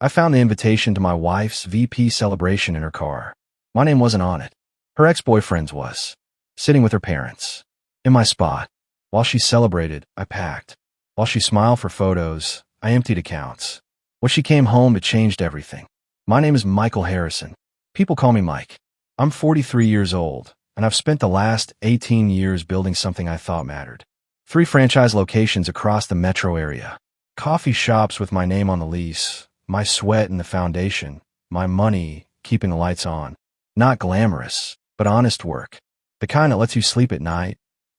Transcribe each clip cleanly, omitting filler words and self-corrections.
I found the invitation to my wife's VP celebration in her car. My name wasn't on it. Her ex-boyfriend's was. Sitting with her parents. In my spot. While she celebrated, I packed. While she smiled for photos, I emptied accounts. When she came home, it changed everything. My name is Michael Harrison. People call me Mike. I'm 43 years old, and I've spent the last 18 years building something I thought mattered. 3 franchise locations across the metro area. Coffee shops with my name on the lease, my sweat in the foundation, my money keeping the lights on. Not glamorous, but honest work. The kind that lets you sleep at night,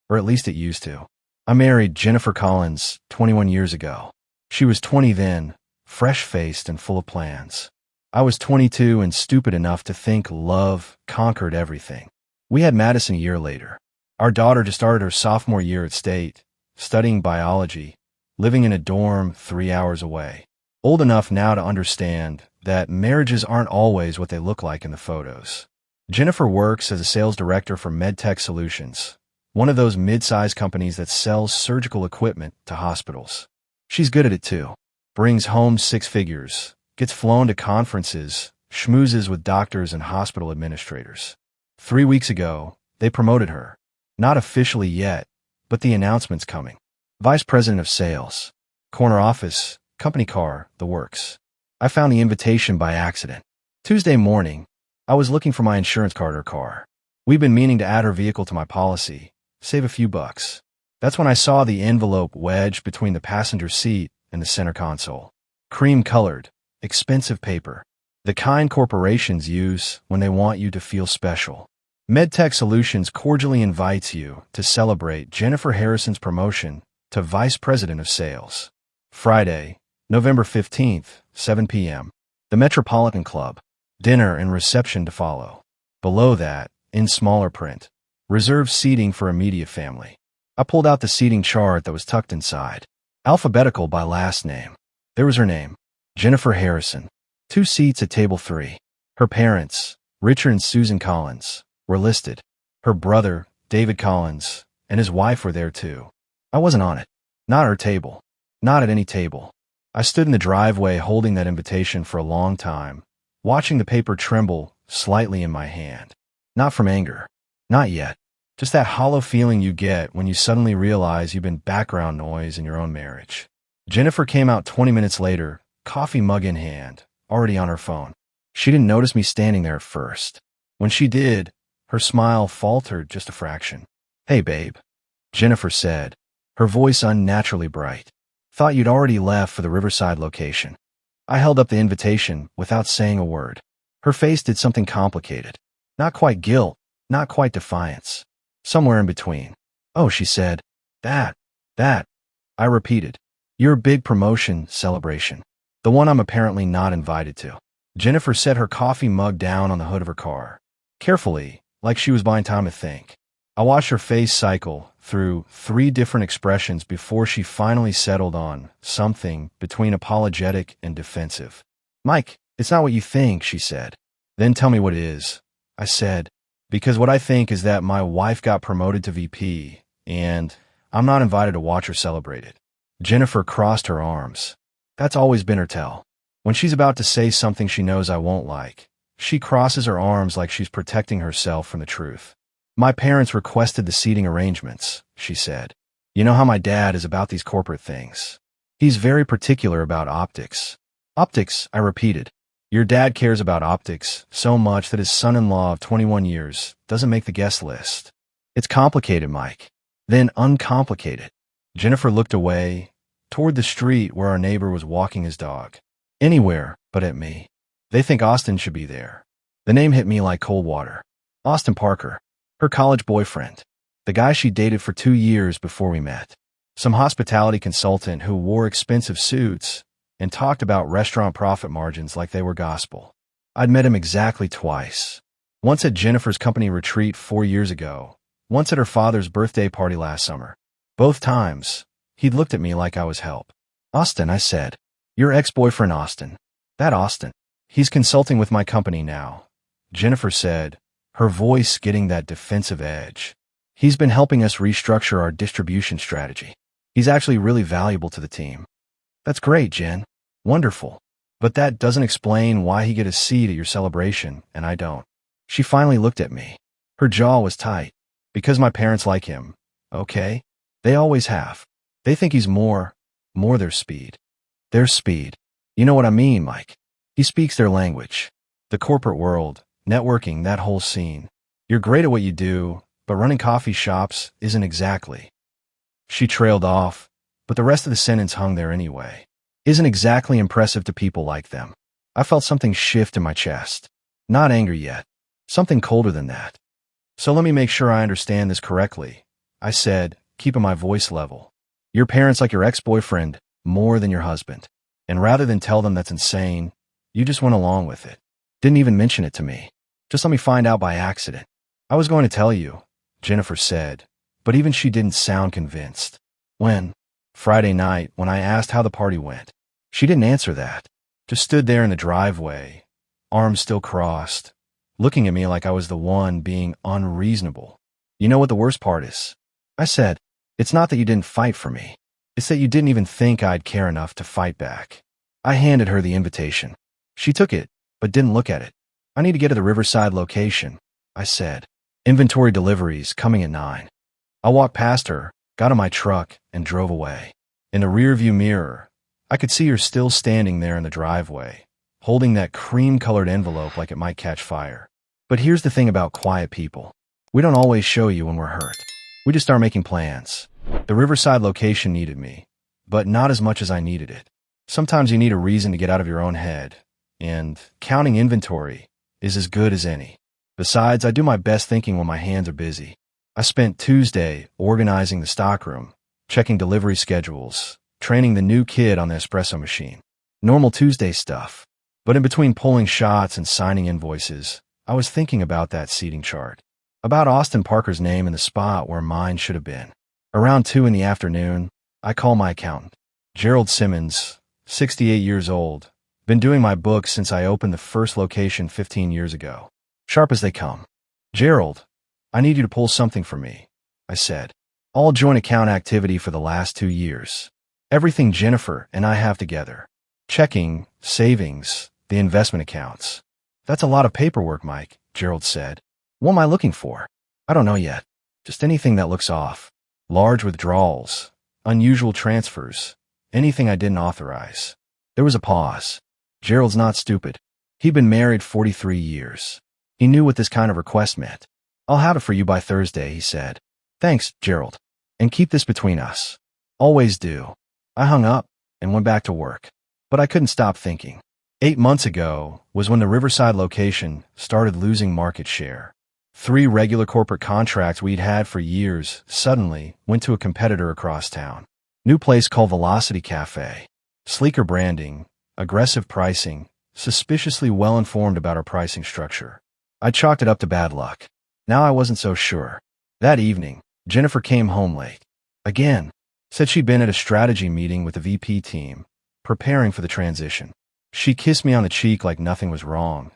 or at least it used to. I married Jennifer Collins 21 years ago. She was 20 then, fresh-faced and full of plans. I was 22 and stupid enough to think love conquered everything. We had Madison a year later. Our daughter just started her sophomore year at State, studying biology, living in a dorm 3 hours away. Old enough now to understand that marriages aren't always what they look like in the photos. Jennifer works as a sales director for MedTech Solutions, one of those mid-sized companies that sells surgical equipment to hospitals. She's good at it too. Brings home 6 figures, gets flown to conferences, schmoozes with doctors and hospital administrators. 3 weeks ago, they promoted her. Not officially yet, but the announcement's coming. Vice President of Sales. Corner office, company car, the works. I found the invitation by accident. Tuesday morning, I was looking for my insurance card or car. We've been meaning to add her vehicle to my policy, save a few bucks. That's when I saw the envelope wedged between the passenger seat and the center console. Cream-colored, expensive paper. The kind corporations use when they want you to feel special. MedTech Solutions cordially invites you to celebrate Jennifer Harrison's promotion to Vice President of Sales. Friday, November 15th, 7 p.m. The Metropolitan Club. Dinner and reception to follow. Below that, in smaller print, reserved seating for immediate family. I pulled out the seating chart that was tucked inside. Alphabetical by last name. There was her name, Jennifer Harrison. 2 seats at table 3. Her parents, Richard and Susan Collins, were listed. Her brother, David Collins, and his wife were there too. I wasn't on it. Not at her table. Not at any table. I stood in the driveway holding that invitation for a long time, watching the paper tremble slightly in my hand. Not from anger. Not yet. Just that hollow feeling you get when you suddenly realize you've been background noise in your own marriage. Jennifer came out 20 minutes later, coffee mug in hand, already on her phone. She didn't notice me standing there at first. When she did, her smile faltered just a fraction. "Hey, babe," Jennifer said, her voice unnaturally bright. "Thought you'd already left for the Riverside location." I held up the invitation without saying a word. Her face did something complicated. Not quite guilt, not quite defiance. Somewhere in between. "Oh," she said. That. I repeated. "Your big promotion celebration. The one I'm apparently not invited to." Jennifer set her coffee mug down on the hood of her car. Carefully, like she was buying time to think. I watched her face cycle through 3 different expressions before she finally settled on something between apologetic and defensive. "Mike, it's not what you think," she said. "Then tell me what it is," I said, "because what I think is that my wife got promoted to VP, and I'm not invited to watch her celebrate it." Jennifer crossed her arms. That's always been her tell. When she's about to say something she knows I won't like, she crosses her arms like she's protecting herself from the truth. "My parents requested the seating arrangements," she said. "You know how my dad is about these corporate things. He's very particular about optics." "Optics," I repeated. "Your dad cares about optics so much that his son-in-law of 21 years doesn't make the guest list." "It's complicated, Mike." "Then uncomplicate it." Jennifer looked away, toward the street where our neighbor was walking his dog. "Anywhere but at me. They think Austin should be there." The name hit me like cold water. Austin Parker. Her college boyfriend. The guy she dated for 2 years before we met. Some hospitality consultant who wore expensive suits and talked about restaurant profit margins like they were gospel. I'd met him exactly twice. Once at Jennifer's company retreat 4 years ago, once at her father's birthday party last summer. Both times, he'd looked at me like I was help. "Austin," I said. "Your ex-boyfriend Austin." "That Austin. He's consulting with my company now," Jennifer said, her voice getting that defensive edge. "He's been helping us restructure our distribution strategy. He's actually really valuable to the team." "That's great, Jen. Wonderful." But that doesn't explain why he get a seat at your celebration, and I don't. She finally looked at me. Her jaw was tight. Because my parents like him. Okay? They always have. They think he's more their speed. Their speed. You know what I mean, Mike. He speaks their language. The corporate world, networking, that whole scene. You're great at what you do, but running coffee shops isn't exactly. She trailed off, but the rest of the sentence hung there anyway. Isn't exactly impressive to people like them. I felt something shift in my chest. Not anger yet. Something colder than that. So let me make sure I understand this correctly, I said, keeping my voice level. Your parents like your ex-boyfriend more than your husband. And rather than tell them that's insane, you just went along with it. Didn't even mention it to me. Just let me find out by accident. I was going to tell you, Jennifer said, but even she didn't sound convinced. When? Friday night, when I asked how the party went. She didn't answer that. Just stood there in the driveway, arms still crossed, looking at me like I was the one being unreasonable. You know what the worst part is? I said, it's not that you didn't fight for me. It's that you didn't even think I'd care enough to fight back. I handed her the invitation. She took it, but didn't look at it. I need to get to the Riverside location, I said. Inventory deliveries coming at 9. I walked past her, got in my truck, and drove away. In the rearview mirror, I could see her still standing there in the driveway, holding that cream-colored envelope like it might catch fire. But here's the thing about quiet people. We don't always show you when we're hurt. We just start making plans. The Riverside location needed me, but not as much as I needed it. Sometimes you need a reason to get out of your own head, and counting inventory is as good as any. Besides, I do my best thinking when my hands are busy. I spent Tuesday organizing the stockroom, checking delivery schedules, training the new kid on the espresso machine. Normal Tuesday stuff. But in between pulling shots and signing invoices, I was thinking about that seating chart. About Austin Parker's name in the spot where mine should have been. Around 2 in the afternoon, I call my accountant. Gerald Simmons, 68 years old. Been doing my books since I opened the first location 15 years ago. Sharp as they come. Gerald, I need you to pull something for me, I said. All joint account activity for the last 2 years. Everything Jennifer and I have together. Checking, savings, the investment accounts. That's a lot of paperwork, Mike, Gerald said. What am I looking for? I don't know yet. Just anything that looks off. Large withdrawals, unusual transfers, anything I didn't authorize. There was a pause. Gerald's not stupid. He'd been married 43 years. He knew what this kind of request meant. I'll have it for you by Thursday, he said. Thanks, Gerald. And keep this between us. Always do. I hung up and went back to work. But I couldn't stop thinking. 8 months ago was when the Riverside location started losing market share. 3 regular corporate contracts we'd had for years suddenly went to a competitor across town. New place called Velocity Cafe. Sleeker branding, aggressive pricing, suspiciously well-informed about our pricing structure. I chalked it up to bad luck. Now I wasn't so sure. That evening, Jennifer came home late. Again. Said she'd been at a strategy meeting with the VP team, preparing for the transition. She kissed me on the cheek like nothing was wrong,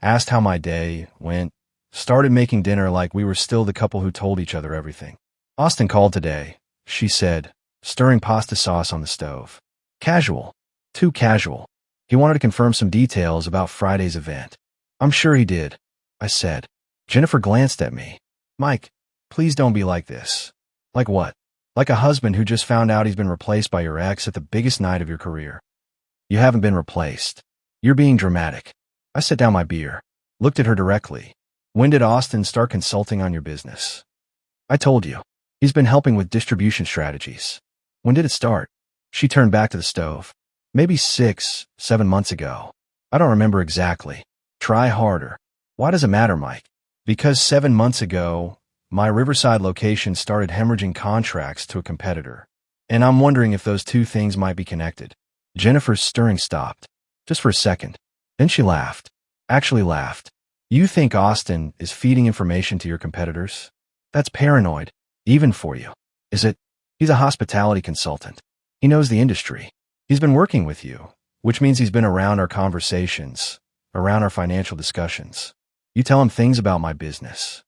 asked how my day went, started making dinner like we were still the couple who told each other everything. Austin called today, she said, stirring pasta sauce on the stove. Casual. Too casual. He wanted to confirm some details about Friday's event. I'm sure he did, I said. Jennifer glanced at me. Mike, please don't be like this. Like what? Like a husband who just found out he's been replaced by your ex at the biggest night of your career. You haven't been replaced. You're being dramatic. I set down my beer, looked at her directly. When did Austin start consulting on your business? I told you. He's been helping with distribution strategies. When did it start? She turned back to the stove. Maybe 6, 7 months ago. I don't remember exactly. Try harder. Why does it matter, Mike? Because 7 months ago, my Riverside location started hemorrhaging contracts to a competitor. And I'm wondering if those two things might be connected. Jennifer's stirring stopped. Just for a second. Then she laughed. Actually laughed. You think Austin is feeding information to your competitors? That's paranoid, even for you. Is it? He's a hospitality consultant. He knows the industry. He's been working with you, which means he's been around our conversations, around our financial discussions. You tell him things about my business.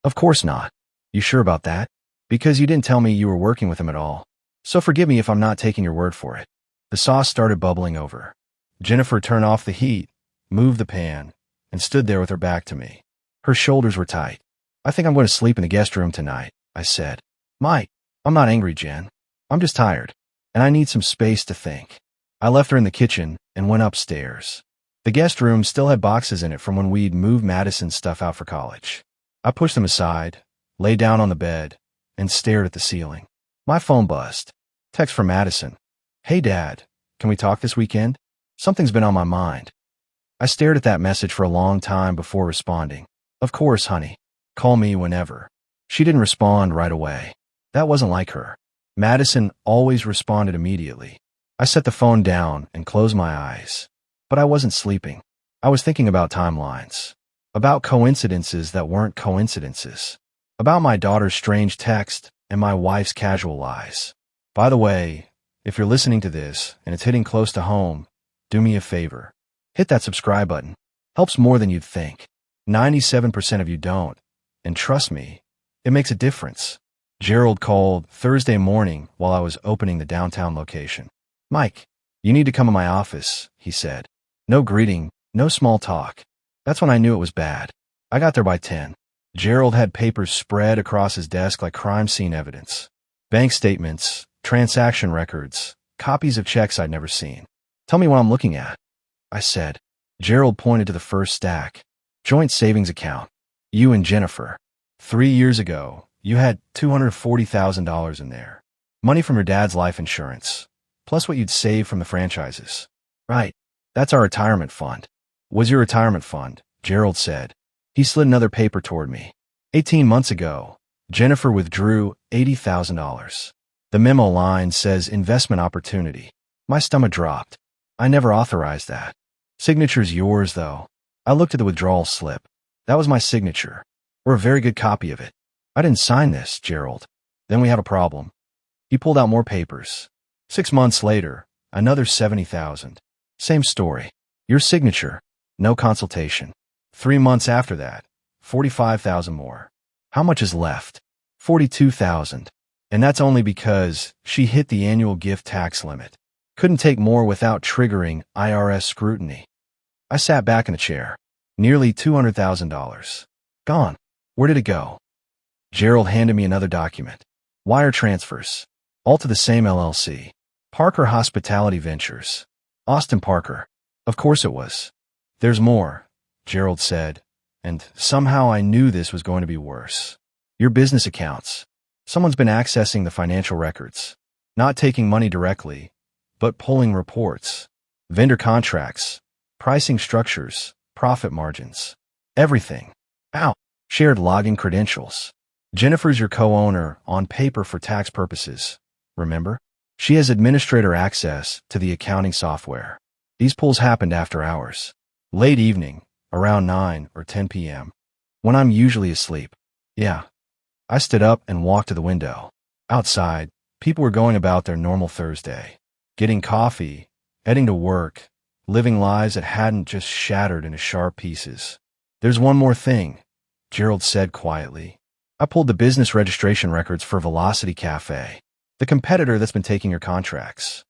Of course not. You sure about that? Because you didn't tell me you were working with him at all. So forgive me if I'm not taking your word for it. The sauce started bubbling over. Jennifer turned off the heat, moved the pan, and stood there with her back to me. Her shoulders were tight. I think I'm going to sleep in the guest room tonight, I said. Mike, I'm not angry, Jen. I'm just tired, and I need some space to think. I left her in the kitchen and went upstairs. The guest room still had boxes in it from when we'd moved Madison's stuff out for college. I pushed them aside, lay down on the bed, and stared at the ceiling. My phone buzzed. Text from Madison. Hey, Dad, can we talk this weekend? Something's been on my mind. I stared at that message for a long time before responding. Of course, honey. Call me whenever. She didn't respond right away. That wasn't like her. Madison always responded immediately. I set the phone down and closed my eyes. But I wasn't sleeping. I was thinking about timelines. About coincidences that weren't coincidences. About my daughter's strange text and my wife's casual lies. By the way, if you're listening to this and it's hitting close to home, do me a favor. Hit that subscribe button. Helps more than you'd think. 97% of you don't. And trust me, it makes a difference. Gerald called Thursday morning while I was opening the downtown location. Mike, you need to come to my office, he said. No greeting, no small talk. That's when I knew it was bad. I got there by 10. Gerald had papers spread across his desk like crime scene evidence. Bank statements, transaction records, copies of checks I'd never seen. Tell me what I'm looking at, I said. Gerald pointed to the first stack. Joint savings account. You and Jennifer. 3 years ago, you had $240,000 in there. Money from your dad's life insurance, plus what you'd saved from the franchises. Right. That's our retirement fund. Was your retirement fund, Gerald said. He slid another paper toward me. 18 months ago, Jennifer withdrew $80,000. The memo line says investment opportunity. My stomach dropped. I never authorized that. Signature's yours, though. I looked at the withdrawal slip. That was my signature, or a very good copy of it. I didn't sign this, Gerald. Then we had a problem. He pulled out more papers. 6 months later, another $70,000. Same story. Your signature. No consultation. 3 months after that, $45,000 more. How much is left? $42,000. And that's only because she hit the annual gift tax limit. Couldn't take more without triggering IRS scrutiny. I sat back in the chair. Nearly $200,000. Gone. Where did it go? Gerald handed me another document. Wire transfers. All to the same LLC. Parker Hospitality Ventures. Austin Parker. Of course it was. There's more, Gerald said, and somehow I knew this was going to be worse. Your business accounts. Someone's been accessing the financial records. Not taking money directly, but pulling reports. Vendor contracts. Pricing structures. Profit margins. Everything. Ow. Shared login credentials. Jennifer's your co-owner on paper for tax purposes. Remember? She has administrator access to the accounting software. These pulls happened after hours. Late evening, around 9 or 10 p.m. When I'm usually asleep. Yeah. I stood up and walked to the window. Outside, people were going about their normal Thursday. Getting coffee, heading to work, living lives that hadn't just shattered into sharp pieces. There's one more thing, Gerald said quietly. I pulled the business registration records for Velocity Cafe, the competitor that's been taking your contracts.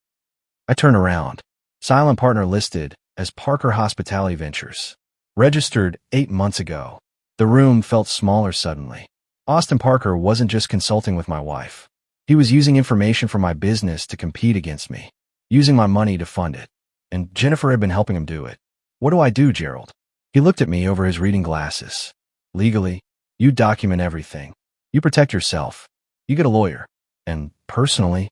I turned around. Silent partner listed as Parker Hospitality Ventures. Registered 8 months ago. The room felt smaller suddenly. Austin Parker wasn't just consulting with my wife. He was using information from my business to compete against me, using my money to fund it. And Jennifer had been helping him do it. What do I do, Gerald? He looked at me over his reading glasses. Legally, you document everything. You protect yourself. You get a lawyer. And personally,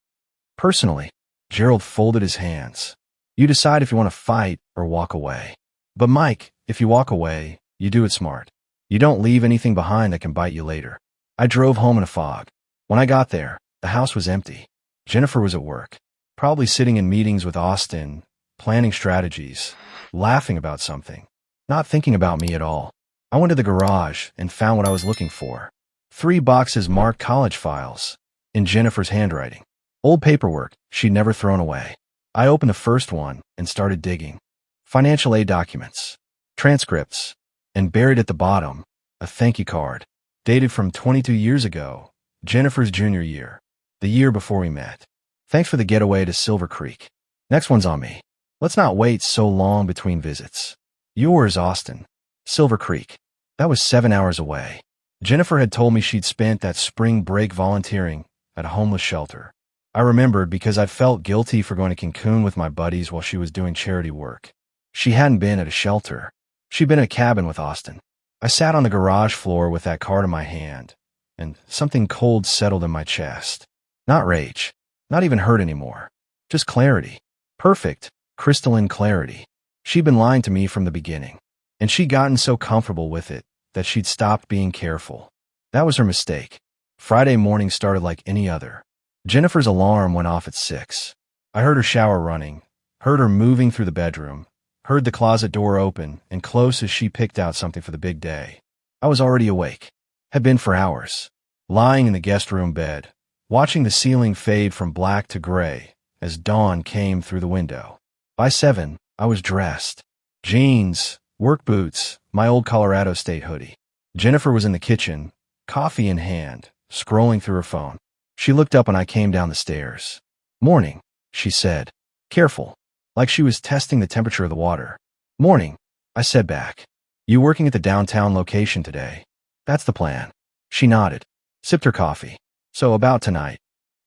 Gerald folded his hands. You decide if you want to fight or walk away. But Mike, if you walk away, you do it smart. You don't leave anything behind that can bite you later. I drove home in a fog. When I got there, the house was empty. Jennifer was at work, probably sitting in meetings with Austin, planning strategies, laughing about something, not thinking about me at all. I went to the garage and found what I was looking for. 3 boxes marked college files, in Jennifer's handwriting. Old paperwork she'd never thrown away. I opened the first one and started digging. Financial aid documents, transcripts, and buried at the bottom, a thank you card, dated from 22 years ago, Jennifer's junior year, the year before we met. Thanks for the getaway to Silver Creek. Next one's on me. Let's not wait so long between visits. Yours, Austin. Silver Creek. That was 7 hours away. Jennifer had told me she'd spent that spring break volunteering at a homeless shelter. I remembered because I'd felt guilty for going to Cancun with my buddies while she was doing charity work. She hadn't been at a shelter. She'd been in a cabin with Austin. I sat on the garage floor with that card in my hand, and something cold settled in my chest. Not rage. Not even hurt anymore. Just clarity. Perfect, crystalline clarity. She'd been lying to me from the beginning, and she'd gotten so comfortable with it that she'd stopped being careful. That was her mistake. Friday morning started like any other. Jennifer's alarm went off at 6. I heard her shower running, heard her moving through the bedroom, heard the closet door open and close as she picked out something for the big day. I was already awake. Had been for hours. Lying in the guest room bed, watching the ceiling fade from black to gray as dawn came through the window. By 7, I was dressed. Jeans, work boots, my old Colorado State hoodie. Jennifer was in the kitchen, coffee in hand, scrolling through her phone. She looked up when I came down the stairs. "Morning," she said. Careful, like she was testing the temperature of the water. "Morning," I said back. "You working at the downtown location today?" "That's the plan." She nodded, sipped her coffee. "So about tonight."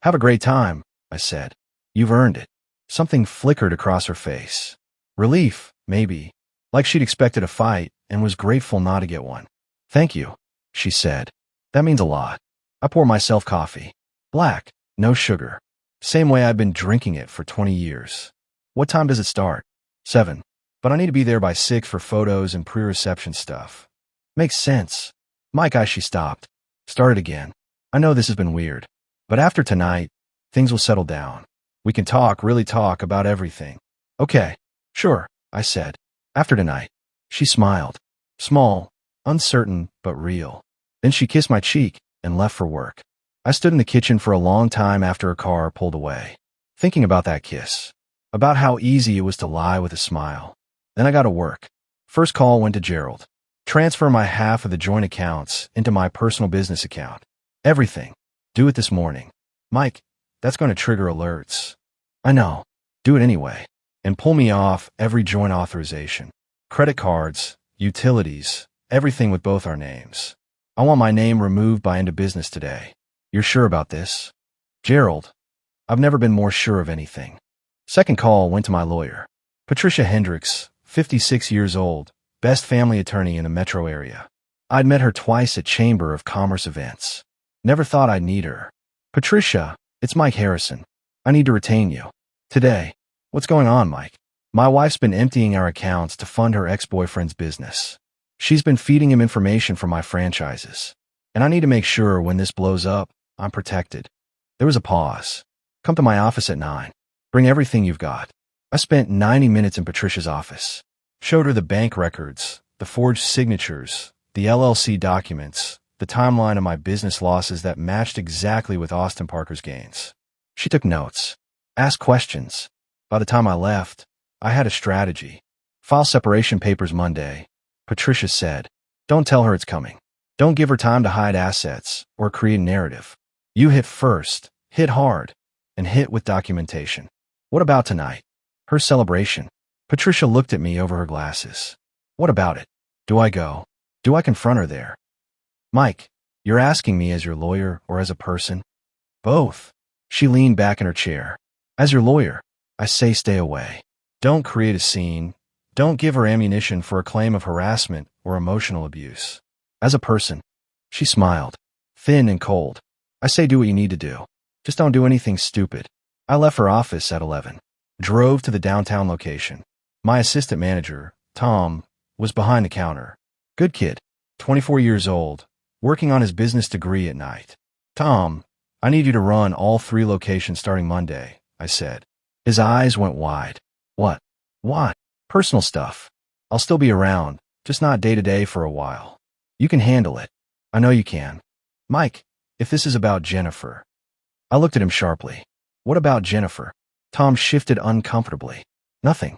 "Have a great time," I said. "You've earned it." Something flickered across her face. Relief, maybe, like she'd expected a fight and was grateful not to get one. "Thank you," she said. "That means a lot." I pour myself coffee. Black, no sugar. Same way I've been drinking it for 20 years. "What time does it start?" 7. "But I need to be there by 6 for photos and pre-reception stuff." "Makes sense." She stopped. Started again. "I know this has been weird, but after tonight, things will settle down. We can talk, really talk about everything." "Okay, sure," I said. "After tonight." She smiled. Small, uncertain, but real. Then she kissed my cheek and left for work. I stood in the kitchen for a long time after her car pulled away, thinking about that kiss, about how easy it was to lie with a smile. Then I got to work. First call went to Gerald. Transfer my half of the joint accounts into my personal business account. Everything. Do it this morning. "Mike, that's going to trigger alerts." "I know. Do it anyway. And pull me off every joint authorization. Credit cards, utilities, everything with both our names. I want my name removed by end of business today. You're sure about this?" "Gerald, I've never been more sure of anything." Second call went to my lawyer. Patricia Hendricks, 56 years old, best family attorney in the metro area. I'd met her twice at Chamber of Commerce events. Never thought I'd need her. "Patricia, it's Mike Harrison. I need to retain you. Today." "What's going on, Mike?" "My wife's been emptying our accounts to fund her ex-boyfriend's business. She's been feeding him information from my franchises. And I need to make sure when this blows up, I'm protected." There was a pause. "Come to my office at 9. Bring everything you've got." I spent 90 minutes in Patricia's office. Showed her the bank records, the forged signatures, the LLC documents, the timeline of my business losses that matched exactly with Austin Parker's gains. She took notes, asked questions. By the time I left, I had a strategy. "File separation papers Monday," Patricia said. "Don't tell her it's coming. Don't give her time to hide assets or create a narrative. You hit first, hit hard, and hit with documentation." "What about tonight?" "Her celebration." Patricia looked at me over her glasses. "What about it? Do I go? Do I confront her there?" "Mike, you're asking me as your lawyer or as a person?" "Both." She leaned back in her chair. "As your lawyer, I say stay away. Don't create a scene. Don't give her ammunition for a claim of harassment or emotional abuse. As a person," she smiled, thin and cold, "I say do what you need to do. Just don't do anything stupid." I left her office at 11. Drove to the downtown location. My assistant manager, Tom, was behind the counter. Good kid, 24 years old, working on his business degree at night. "Tom, I need you to run all 3 locations starting Monday," I said. His eyes went wide. "What?" "What?" "Personal stuff. I'll still be around, just not day-to-day for a while. You can handle it. I know you can." "Mike, if this is about Jennifer." I looked at him sharply. "What about Jennifer?" Tom shifted uncomfortably. "Nothing.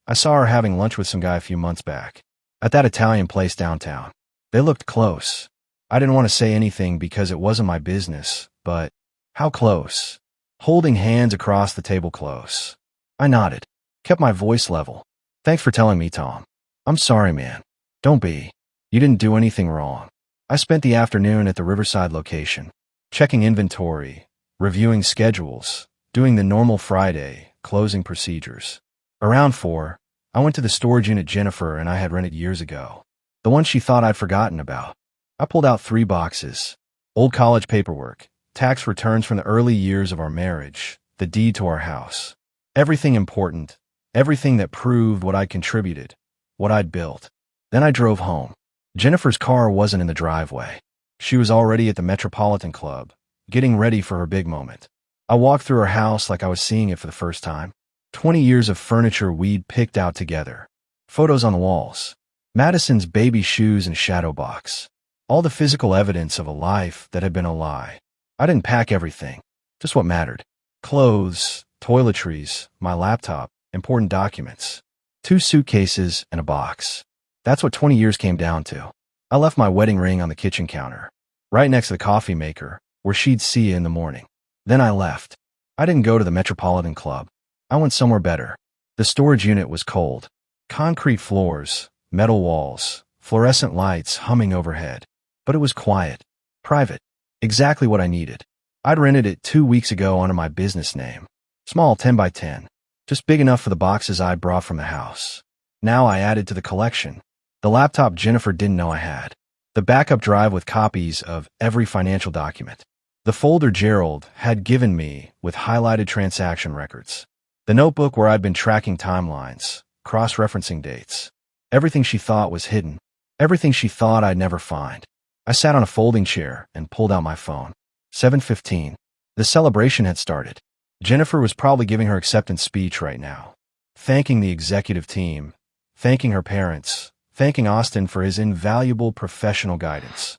I saw her having lunch with some guy a few months back. At that Italian place downtown. They looked close. I didn't want to say anything because it wasn't my business, but how close? Holding hands across the table close." I nodded. Kept my voice level. Thanks for telling me, Tom. I'm sorry, man. Don't be. You didn't do anything wrong. I spent the afternoon at the Riverside location, checking inventory, reviewing schedules, doing the normal Friday closing procedures. Around 4, I went to the storage unit Jennifer and I had rented years ago. The one she thought I'd forgotten about. I pulled out 3 boxes. Old college paperwork, tax returns from the early years of our marriage, the deed to our house. Everything important, everything that proved what I'd contributed, what I'd built. Then I drove home. Jennifer's car wasn't in the driveway. She was already at the Metropolitan Club, getting ready for her big moment. I walked through her house like I was seeing it for the first time. 20 years of furniture we'd picked out together. Photos on the walls. Madison's baby shoes and shadow box. All the physical evidence of a life that had been a lie. I didn't pack everything, just what mattered. Clothes, toiletries, my laptop, important documents. 2 suitcases and a box. That's what 20 years came down to. I left my wedding ring on the kitchen counter, right next to the coffee maker, where she'd see you in the morning. Then I left. I didn't go to the Metropolitan Club. I went somewhere better. The storage unit was cold. Concrete floors, metal walls, fluorescent lights humming overhead. But it was quiet, private, exactly what I needed. I'd rented it 2 weeks ago under my business name. Small 10 by 10, just big enough for the boxes I brought from the house. Now I added to the collection. The laptop Jennifer didn't know I had. The backup drive with copies of every financial document. The folder Gerald had given me with highlighted transaction records. The notebook where I'd been tracking timelines, cross-referencing dates. Everything she thought was hidden. Everything she thought I'd never find. I sat on a folding chair and pulled out my phone. 7:15. The celebration had started. Jennifer was probably giving her acceptance speech right now. Thanking the executive team. Thanking her parents. Thanking Austin for his invaluable professional guidance.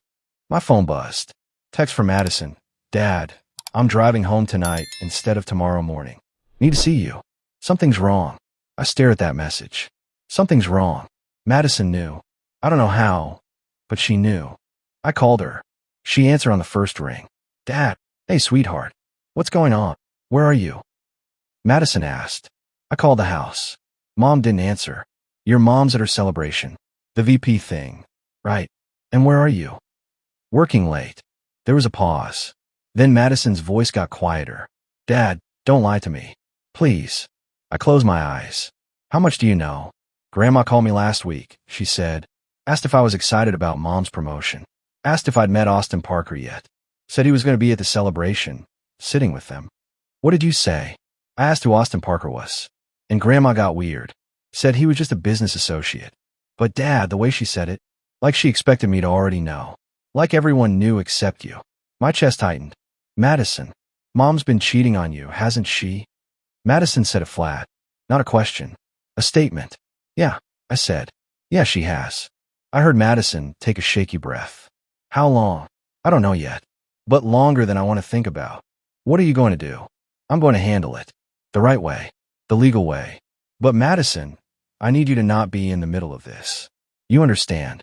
My phone buzzed. Text from Madison. Dad, I'm driving home tonight instead of tomorrow morning. Need to see you. Something's wrong. I stare at that message. Something's wrong. Madison knew. I don't know how, but she knew. I called her. She answered on the first ring. Dad, hey sweetheart. What's going on? Where are you? Madison asked. I called the house. Mom didn't answer. Your mom's at her celebration. The VP thing. Right. And where are you? Working late. There was a pause. Then Madison's voice got quieter. Dad, don't lie to me. Please. I closed my eyes. How much do you know? Grandma called me last week, she said. Asked if I was excited about Mom's promotion. Asked if I'd met Austin Parker yet. Said he was going to be at the celebration, sitting with them. What did you say? I asked who Austin Parker was. And Grandma got weird. Said he was just a business associate. But Dad, the way she said it, like she expected me to already know. Like everyone knew except you. My chest tightened. Madison, Mom's been cheating on you, hasn't she? Madison said it flat. Not a question. A statement. Yeah, I said. Yeah, she has. I heard Madison take a shaky breath. How long? I don't know yet. But longer than I want to think about. What are you going to do? I'm going to handle it. The right way. The legal way. But Madison, I need you to not be in the middle of this. You understand.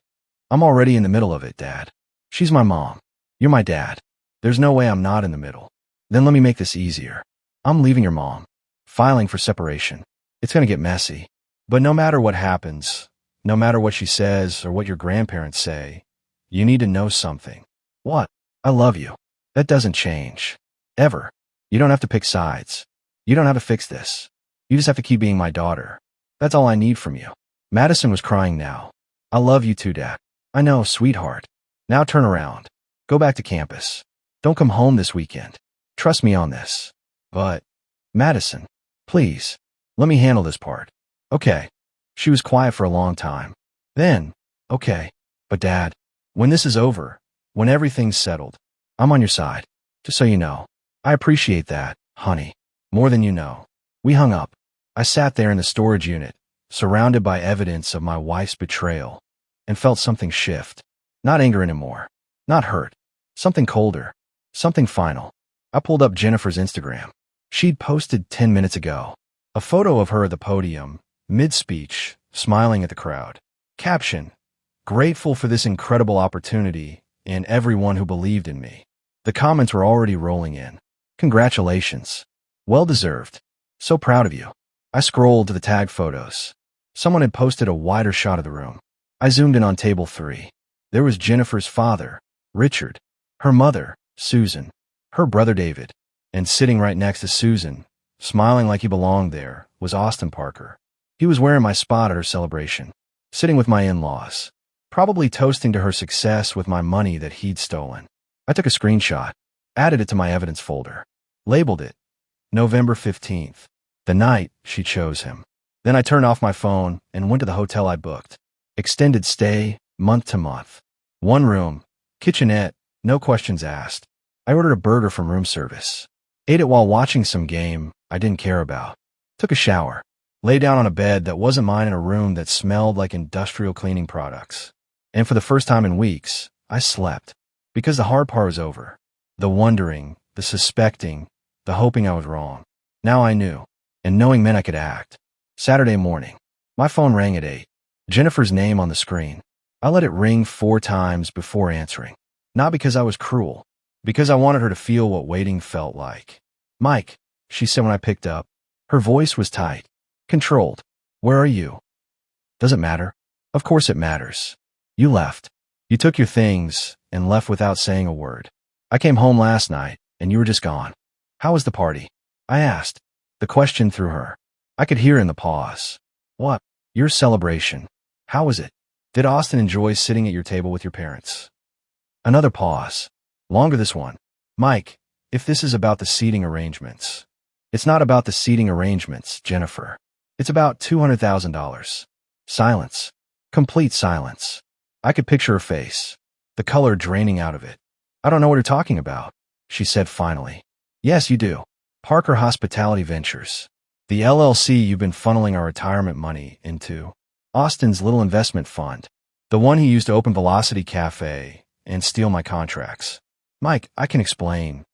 I'm already in the middle of it, Dad. She's my mom. You're my dad. There's no way I'm not in the middle. Then let me make this easier. I'm leaving your mom. Filing for separation. It's going to get messy. But no matter what happens, no matter what she says or what your grandparents say, you need to know something. What? I love you. That doesn't change. Ever. You don't have to pick sides. You don't have to fix this. You just have to keep being my daughter. That's all I need from you. Madison was crying now. I love you too, Dad. I know, sweetheart. Now turn around. Go back to campus. Don't come home this weekend. Trust me on this. But, Madison, please, let me handle this part. Okay. She was quiet for a long time. Then, okay. But Dad, when this is over, when everything's settled, I'm on your side. Just so you know. I appreciate that, honey. More than you know. We hung up. I sat there in the storage unit, surrounded by evidence of my wife's betrayal, and felt something shift. Not anger anymore. Not hurt. Something colder. Something final. I pulled up Jennifer's Instagram. She'd posted 10 minutes ago. A photo of her at the podium, mid-speech, smiling at the crowd. Caption, grateful for this incredible opportunity and everyone who believed in me. The comments were already rolling in. Congratulations. Well deserved. So proud of you. I scrolled to the tagged photos. Someone had posted a wider shot of the room. I zoomed in on table 3. There was Jennifer's father, Richard, her mother, Susan, her brother David, and sitting right next to Susan, smiling like he belonged there, was Austin Parker. He was wearing my spot at her celebration, sitting with my in-laws, probably toasting to her success with my money that he'd stolen. I took a screenshot, added it to my evidence folder, labeled it November 15th, the night she chose him. Then I turned off my phone and went to the hotel I booked. Extended stay, month to month. 1 room, kitchenette, no questions asked. I ordered a burger from room service. Ate it while watching some game I didn't care about. Took a shower. Lay down on a bed that wasn't mine in a room that smelled like industrial cleaning products. And for the first time in weeks, I slept. Because the hard part was over. The wondering, the suspecting, the hoping I was wrong. Now I knew. And knowing meant I could act. Saturday morning. My phone rang at 8. Jennifer's name on the screen. I let it ring 4 times before answering. Not because I was cruel. Because I wanted her to feel what waiting felt like. "Mike," she said when I picked up. Her voice was tight. Controlled. "Where are you?" "Does it matter?" "Of course it matters. You left. You took your things and left without saying a word. I came home last night and you were just gone." "How was the party?" I asked. The question threw her. I could hear in the pause. "What?" "Your celebration. How was it? Did Austin enjoy sitting at your table with your parents?" Another pause. Longer this one. "Mike, if this is about the seating arrangements." "It's not about the seating arrangements, Jennifer. It's about $200,000. Silence. Complete silence. I could picture her face, the color draining out of it. "I don't know what you're talking about," she said finally. "Yes, you do. Parker Hospitality Ventures. The LLC you've been funneling our retirement money into. Austin's little investment fund. The one he used to open Velocity Cafe and steal my contracts." "Mike, I can explain."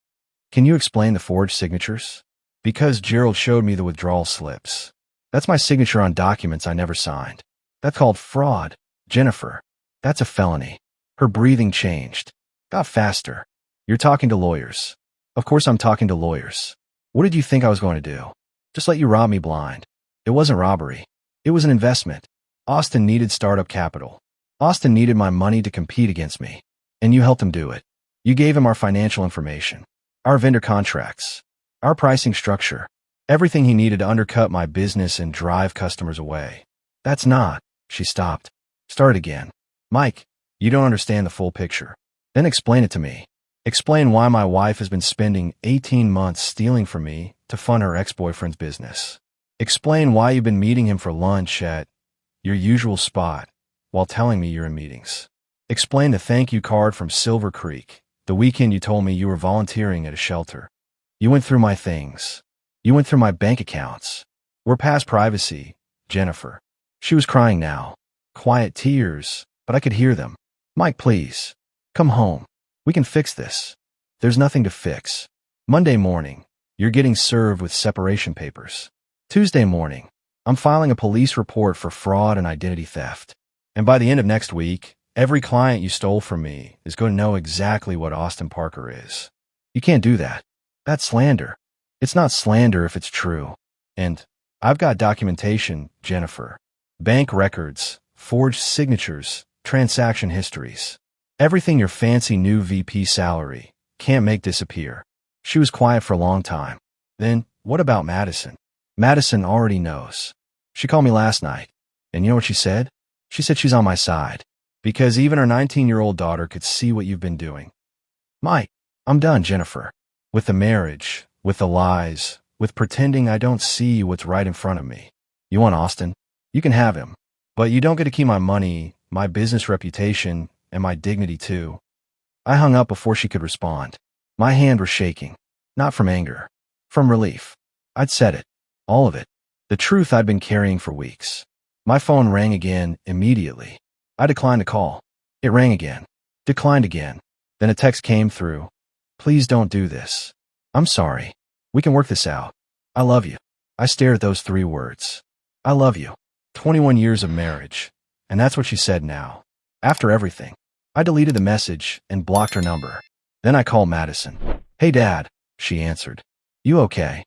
"Can you explain the forged signatures?" "Because Gerald showed me the withdrawal slips. That's my signature on documents I never signed. That's called fraud, Jennifer. That's a felony." Her breathing changed. Got faster. "You're talking to lawyers." "Of course I'm talking to lawyers. What did you think I was going to do? Just let you rob me blind?" "It wasn't robbery. It was an investment. Austin needed startup capital. Austin needed my money to compete against me. And you helped him do it. You gave him our financial information, our vendor contracts, our pricing structure, everything he needed to undercut my business and drive customers away." "That's not..." She stopped. Started again. "Mike, you don't understand the full picture. Then explain it to me. Explain why my wife has been spending 18 months stealing from me to fund her ex-boyfriend's business. Explain why you've been meeting him for lunch at your usual spot while telling me you're in meetings. Explain the thank you card from Silver Creek, the weekend you told me you were volunteering at a shelter. You went through my things. You went through my bank accounts. We're past privacy, Jennifer." She was crying now. Quiet tears, but I could hear them. "Mike, please. Come home. We can fix this." "There's nothing to fix. Monday morning, you're getting served with separation papers. Tuesday morning, I'm filing a police report for fraud and identity theft. And by the end of next week, every client you stole from me is going to know exactly what Austin Parker is." "You can't do that. That's slander." "It's not slander if it's true. And I've got documentation, Jennifer. Bank records, forged signatures, transaction histories. Everything your fancy new VP salary can't make disappear." She was quiet for a long time. "Then, what about Madison?" "Madison already knows. She called me last night. And you know what she said? She said she's on my side. Because even her 19-year-old daughter could see what you've been doing." "Mike, I'm done, Jennifer. With the marriage, with the lies, with pretending I don't see what's right in front of me. You want Austin? You can have him. But you don't get to keep my money, my business reputation, and my dignity too." I hung up before she could respond. My hand was shaking. Not from anger. From relief. I'd said it. All of it. The truth I'd been carrying for weeks. My phone rang again immediately. I declined the call. It rang again. Declined again. Then a text came through. "Please don't do this. I'm sorry. We can work this out. I love you." I stared at those 3 words. I love you. 21 years of marriage. And that's what she said now. After everything. I deleted the message and blocked her number. Then I called Madison. "Hey, Dad," she answered. "You okay?"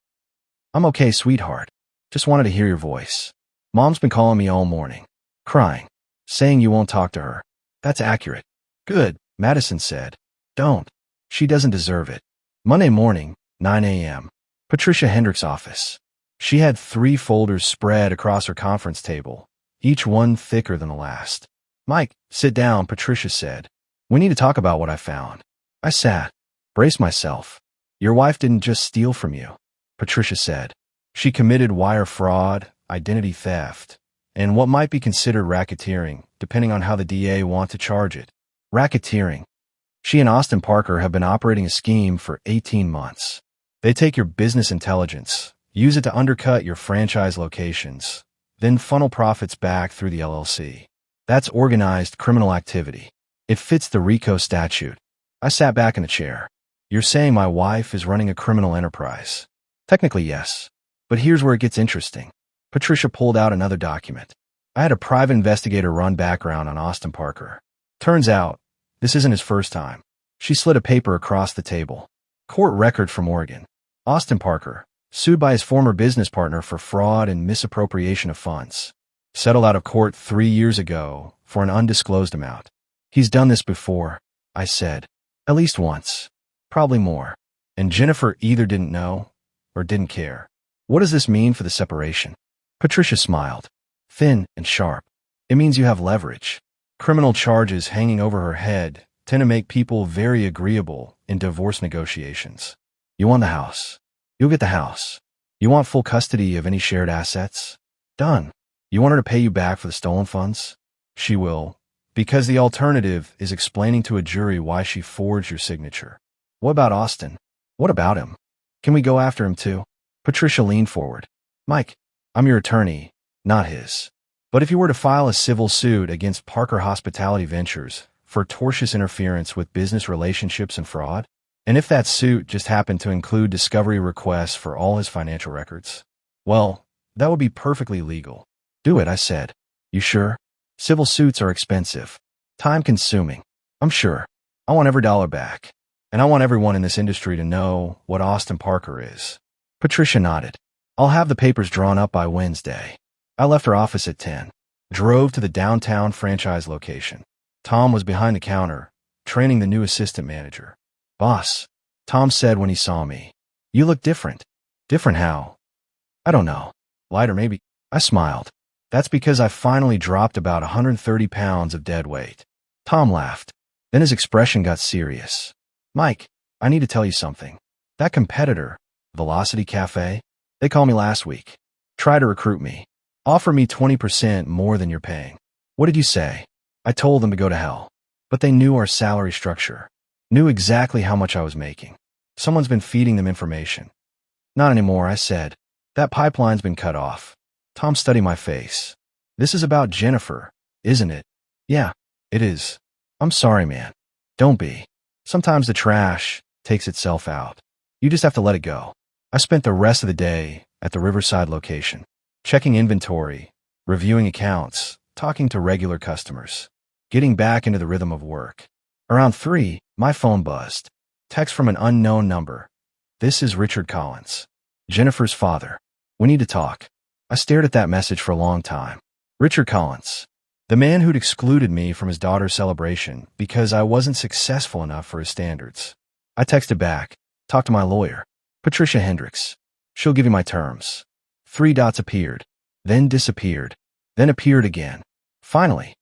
"I'm okay, sweetheart. Just wanted to hear your voice. Mom's been calling me all morning, crying, saying you won't talk to her. That's accurate. Good, Madison said. Don't. She doesn't deserve it. Monday morning, 9 a.m. Patricia Hendricks' office. She had 3 folders spread across her conference table, each one thicker than the last. Mike, sit down, Patricia said. We need to talk about what I found. I sat, braced myself. Your wife didn't just steal from you, Patricia said. She committed wire fraud, identity theft, and what might be considered racketeering, depending on how the DA want to charge it. Racketeering. She and Austin Parker have been operating a scheme for 18 months. They take your business intelligence, use it to undercut your franchise locations, then funnel profits back through the LLC. That's organized criminal activity. It fits the RICO statute. I sat back in a chair. You're saying my wife is running a criminal enterprise? Technically, yes. But here's where it gets interesting. Patricia pulled out another document. I had a private investigator run background on Austin Parker. Turns out, this isn't his first time. She slid a paper across the table. Court record from Oregon. Austin Parker, sued by his former business partner for fraud and misappropriation of funds. Settled out of court 3 years ago for an undisclosed amount. He's done this before, I said. At least once. Probably more. And Jennifer either didn't know or didn't care. What does this mean for the separation? Patricia smiled. Thin and sharp. It means you have leverage. Criminal charges hanging over her head tend to make people very agreeable in divorce negotiations. You want the house. You'll get the house. You want full custody of any shared assets? Done. You want her to pay you back for the stolen funds? She will, because the alternative is explaining to a jury why she forged your signature. What about Austin? What about him? Can we go after him too? Patricia leaned forward. Mike, I'm your attorney, not his. But if you were to file a civil suit against Parker Hospitality Ventures for tortious interference with business relationships and fraud, and if that suit just happened to include discovery requests for all his financial records, well, that would be perfectly legal. Do it, I said. You sure? Civil suits are expensive. Time-consuming. I'm sure. I want every dollar back. And I want everyone in this industry to know what Austin Parker is. Patricia nodded. I'll have the papers drawn up by Wednesday. I left her office at 10. Drove to the downtown franchise location. Tom was behind the counter, training the new assistant manager. Boss, Tom said when he saw me. You look different. Different how? I don't know. Lighter maybe. I smiled. That's because I finally dropped about 130 pounds of dead weight. Tom laughed. Then his expression got serious. Mike, I need to tell you something. That competitor, Velocity Cafe, they called me last week. Try to recruit me. Offer me 20% more than you're paying. What did you say? I told them to go to hell. But they knew our salary structure. Knew exactly how much I was making. Someone's been feeding them information. Not anymore, I said. That pipeline's been cut off. Tom studied my face. This is about Jennifer, isn't it? Yeah, it is. I'm sorry, man. Don't be. Sometimes the trash takes itself out. You just have to let it go. I spent the rest of the day at the Riverside location, checking inventory, reviewing accounts, talking to regular customers, getting back into the rhythm of work. Around 3, my phone buzzed. Text from an unknown number. This is Richard Collins, Jennifer's father. We need to talk. I stared at that message for a long time. Richard Collins, the man who'd excluded me from his daughter's celebration because I wasn't successful enough for his standards. I texted back, talk to my lawyer, Patricia Hendricks. She'll give you my terms. 3 dots appeared, then disappeared, then appeared again. Finally,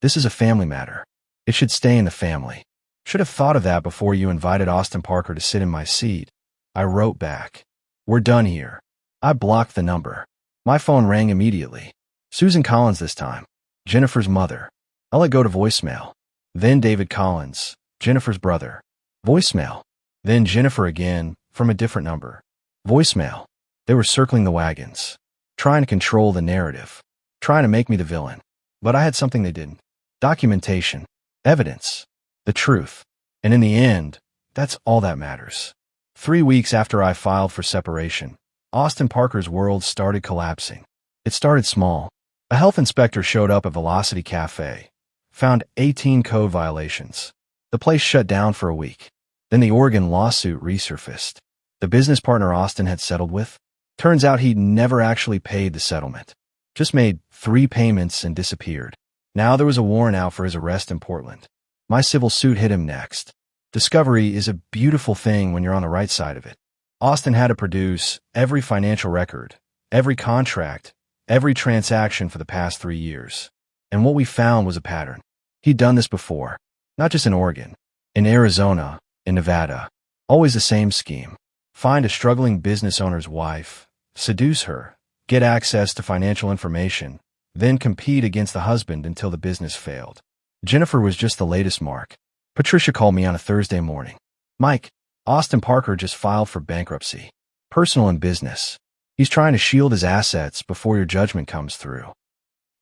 this is a family matter. It should stay in the family. Should have thought of that before you invited Austin Parker to sit in my seat. I wrote back. We're done here. I blocked the number. My phone rang immediately. Susan Collins this time. Jennifer's mother. I let go to voicemail. Then David Collins, Jennifer's brother. Voicemail. Then Jennifer again, from a different number. Voicemail. They were circling the wagons. Trying to control the narrative. Trying to make me the villain. But I had something they didn't. Documentation. Evidence. The truth. And in the end, that's all that matters. 3 weeks after I filed for separation, Austin Parker's world started collapsing. It started small. A health inspector showed up at Velocity Cafe, found 18 code violations. The place shut down for a week. Then the Oregon lawsuit resurfaced. The business partner Austin had settled with, Turns out he'd never actually paid the settlement. Just made 3 payments and disappeared. Now there was a warrant out for his arrest in Portland. My civil suit hit him next. Discovery is a beautiful thing when you're on the right side of it. Austin had to produce every financial record, every contract, every transaction for the past 3 years. And what we found was a pattern. He'd done this before, not just in Oregon, in Arizona, in Nevada. Always the same scheme. Find a struggling business owner's wife, seduce her, get access to financial information, then compete against the husband until the business failed. Jennifer was just the latest mark. Patricia called me on a Thursday morning. Mike, Austin Parker just filed for bankruptcy. Personal and business. He's trying to shield his assets before your judgment comes through.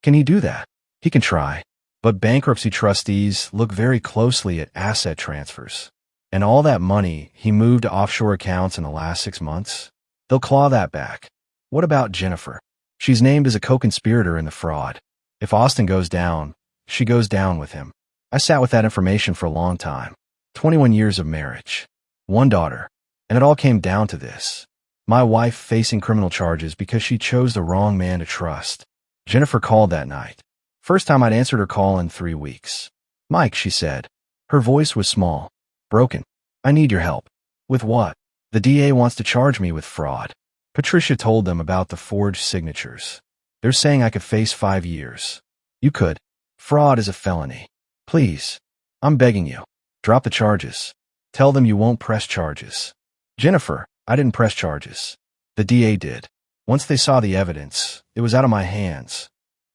Can he do that? He can try. But bankruptcy trustees look very closely at asset transfers. And all that money he moved to offshore accounts in the last 6 months, they'll claw that back. What about Jennifer? She's named as a co-conspirator in the fraud. If Austin goes down, she goes down with him. I sat with that information for a long time. 21 years of marriage. 1 daughter. And it all came down to this. My wife facing criminal charges because she chose the wrong man to trust. Jennifer called that night. First time I'd answered her call in 3 weeks. Mike, she said. Her voice was small. Broken. I need your help. With what? The DA wants to charge me with fraud. Patricia told them about the forged signatures. They're saying I could face 5 years. You could. Fraud is a felony. Please. I'm begging you. Drop the charges. Tell them you won't press charges. Jennifer, I didn't press charges. The DA did. Once they saw the evidence, it was out of my hands.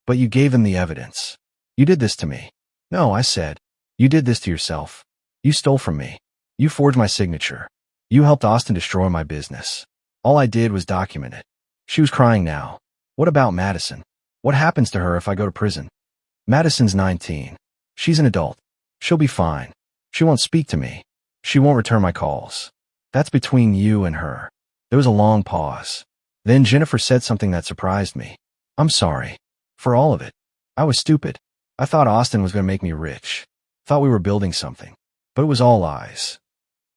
But you gave them the evidence. You did this to me. No, I said. You did this to yourself. You stole from me. You forged my signature. You helped Austin destroy my business. All I did was document it. She was crying now. What about Madison? What happens to her if I go to prison? Madison's 19. She's an adult. She'll be fine. She won't speak to me. She won't return my calls. That's between you and her. There was a long pause. Then Jennifer said something that surprised me. I'm sorry. For all of it. I was stupid. I thought Austin was going to make me rich. Thought we were building something. But it was all lies.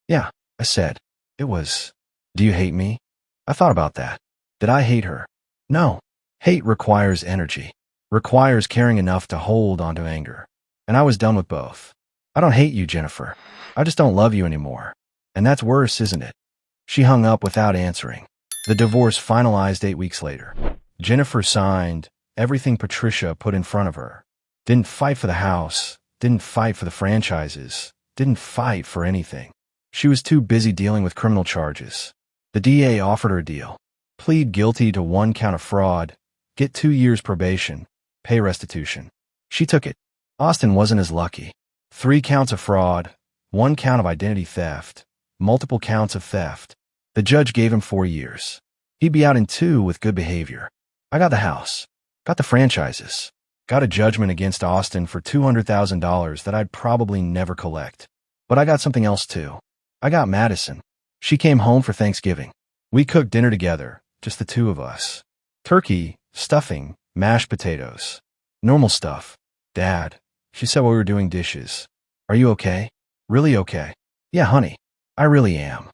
Yeah, I said. It was. Do you hate me? I thought about that. Did I hate her? No. Hate requires energy. Requires caring enough to hold onto anger. And I was done with both. I don't hate you, Jennifer. I just don't love you anymore. And that's worse, isn't it? She hung up without answering. The divorce finalized 8 weeks later. Jennifer signed everything Patricia put in front of her. Didn't fight for the house. Didn't fight for the franchises. Didn't fight for anything. She was too busy dealing with criminal charges. The DA offered her a deal. Plead guilty to 1 count of fraud, get 2 years probation, pay restitution. She took it. Austin wasn't as lucky. 3 counts of fraud, 1 count of identity theft, multiple counts of theft. The judge gave him 4 years. He'd be out in 2 with good behavior. I got the house, got the franchises, got a judgment against Austin for $200,000 that I'd probably never collect. But I got something else too. I got Madison. She came home for Thanksgiving. We cooked dinner together, just the 2 of us. Turkey, stuffing, mashed potatoes. Normal stuff. Dad, she said while we were doing dishes. Are you okay? Really okay? Yeah, honey. I really am.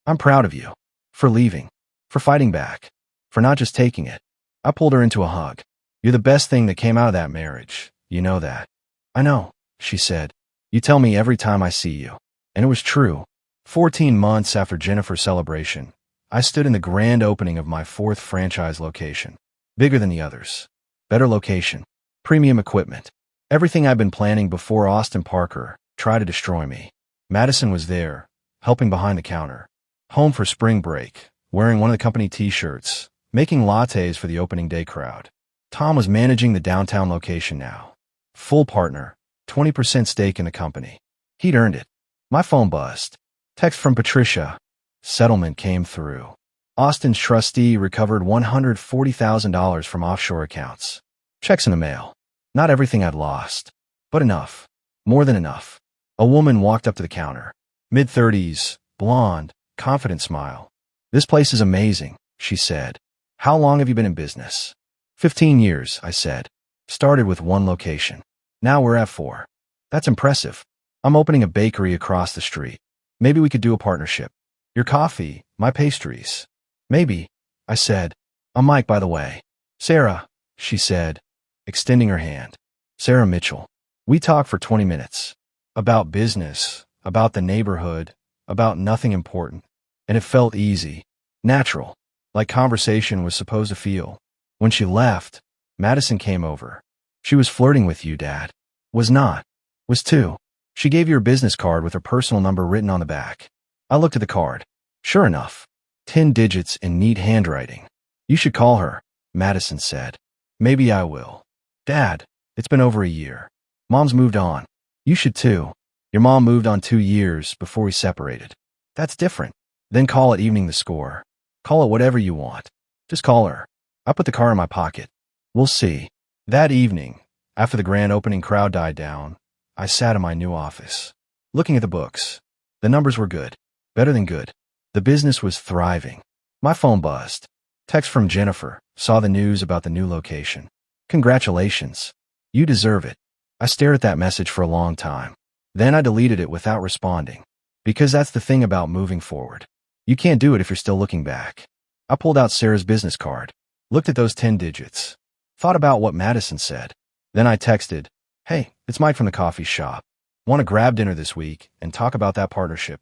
I'm proud of you. For leaving. For fighting back. For not just taking it. I pulled her into a hug. You're the best thing that came out of that marriage. You know that. I know, she said. You tell me every time I see you. And it was true. 14 months after Jennifer's celebration, I stood in the grand opening of my 4th franchise location. Bigger than the others. Better location. Premium equipment. Everything I'd been planning before Austin Parker tried to destroy me. Madison was there, helping behind the counter. Home for spring break, wearing one of the company t-shirts, making lattes for the opening day crowd. Tom was managing the downtown location now. Full partner, 20% stake in the company. He'd earned it. My phone buzzed. Text from Patricia. Settlement came through. Austin's trustee recovered $140,000 from offshore accounts. Checks in the mail. Not everything I'd lost, but enough. More than enough. A woman walked up to the counter. Mid-30s, blonde, confident smile. This place is amazing, she said. How long have you been in business? 15 years, I said. Started with 1 location. Now we're at 4. That's impressive. I'm opening a bakery across the street. Maybe we could do a partnership. Your coffee, my pastries. Maybe. I said. I'm Mike, by the way. Sarah, she said, extending her hand. Sarah Mitchell. We talked for 20 minutes. About business, about the neighborhood, about nothing important. And it felt easy, natural, like conversation was supposed to feel. When she left, Madison came over. She was flirting with you, Dad. Was not. Was too. She gave you her business card with her personal number written on the back. I looked at the card. Sure enough, 10 digits in neat handwriting. You should call her, Madison said. Maybe I will. Dad, it's been over a year. Mom's moved on. You should too. Your mom moved on 2 years before we separated. That's different. Then call it evening the score. Call it whatever you want. Just call her. I put the card in my pocket. We'll see. That evening, after the grand opening crowd died down, I sat in my new office, looking at the books. The numbers were good. Better than good. The business was thriving. My phone buzzed. Text from Jennifer. Saw the news about the new location. Congratulations. You deserve it. I stared at that message for a long time. Then I deleted it without responding. Because that's the thing about moving forward. You can't do it if you're still looking back. I pulled out Sarah's business card. Looked at those 10 digits. Thought about what Madison said. Then I texted, "Hey, it's Mike from the coffee shop. Want to grab dinner this week and talk about that partnership?"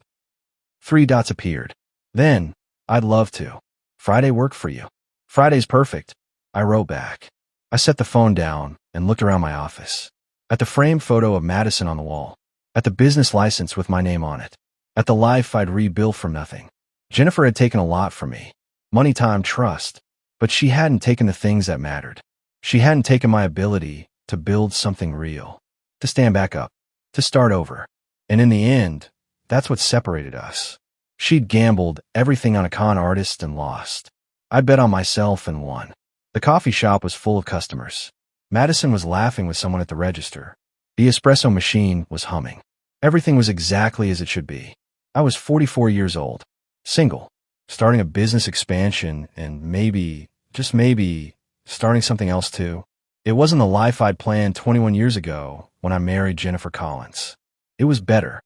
3 dots appeared. Then, "I'd love to. Friday work for you?" "Friday's perfect," I wrote back. I set the phone down and looked around my office. At the framed photo of Madison on the wall. At the business license with my name on it. At the life I'd rebuilt from nothing. Jennifer had taken a lot from me. Money, time, trust. But she hadn't taken the things that mattered. She hadn't taken my ability to build something real. To stand back up. To start over. And in the end, that's what separated us. She'd gambled everything on a con artist and lost. I'd bet on myself and won. The coffee shop was full of customers. Madison was laughing with someone at the register. The espresso machine was humming. Everything was exactly as it should be. I was 44 years old. Single. Starting a business expansion and maybe, just maybe, starting something else too. It wasn't the life I'd planned 21 years ago when I married Jennifer Collins. It was better.